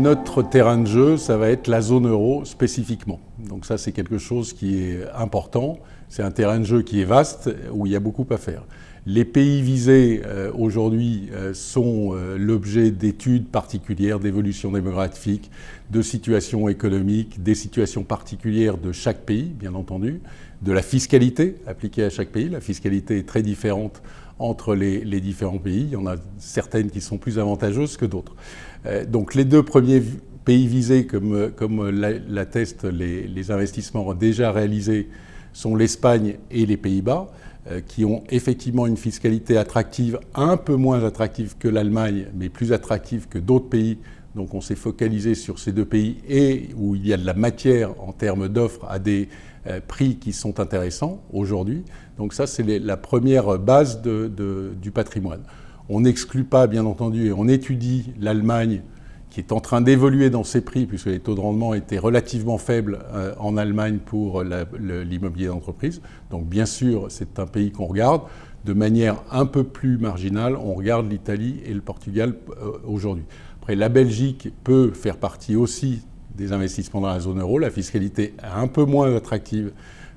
Notre terrain de jeu, ça va être la zone euro spécifiquement. Donc ça, c'est quelque chose qui est important. C'est un terrain de jeu qui est vaste, où il y a beaucoup à faire. Les pays visés aujourd'hui sont l'objet d'études particulières, d'évolution démographique, de situations économiques, des situations particulières de chaque pays, bien entendu, de la fiscalité appliquée à chaque pays. La fiscalité est très différente entre les différents pays. Il y en a certaines qui sont plus avantageuses que d'autres. Donc les deux premiers pays visés, comme l'attestent les investissements déjà réalisés, sont l'Espagne et les Pays-Bas, qui ont effectivement une fiscalité attractive, un peu moins attractive que l'Allemagne, mais plus attractive que d'autres pays. Donc on s'est focalisé sur ces deux pays et où il y a de la matière en termes d'offres à des prix qui sont intéressants aujourd'hui. Donc ça, c'est la première base du patrimoine. On n'exclut pas, bien entendu, et on étudie l'Allemagne qui est en train d'évoluer dans ses prix, puisque les taux de rendement étaient relativement faibles en Allemagne pour l'immobilier d'entreprise. Donc bien sûr, c'est un pays qu'on regarde. De manière un peu plus marginale, on regarde l'Italie et le Portugal aujourd'hui. Après, la Belgique peut faire partie aussi des investissements dans la zone euro. La fiscalité est un peu moins attractive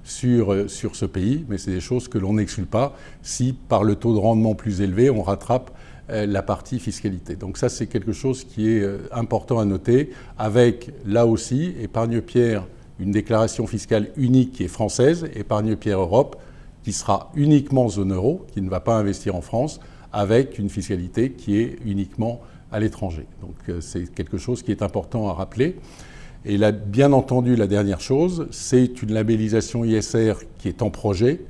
sur ce pays, mais c'est des choses que l'on n'exclut pas si, par le taux de rendement plus élevé, on rattrape la partie fiscalité. Donc ça, c'est quelque chose qui est important à noter, avec, là aussi, Épargne-Pierre, une déclaration fiscale unique qui est française, Épargne-Pierre Europe, qui sera uniquement zone euro, qui ne va pas investir en France, avec une fiscalité qui est uniquement à l'étranger. Donc c'est quelque chose qui est important à rappeler. Et là, bien entendu, la dernière chose, c'est une labellisation ISR qui est en projet,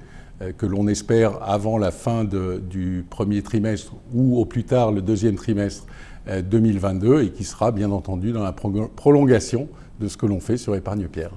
que l'on espère avant la fin du premier trimestre ou au plus tard le deuxième trimestre 2022 et qui sera bien entendu dans la prolongation de ce que l'on fait sur Épargne-Pierre.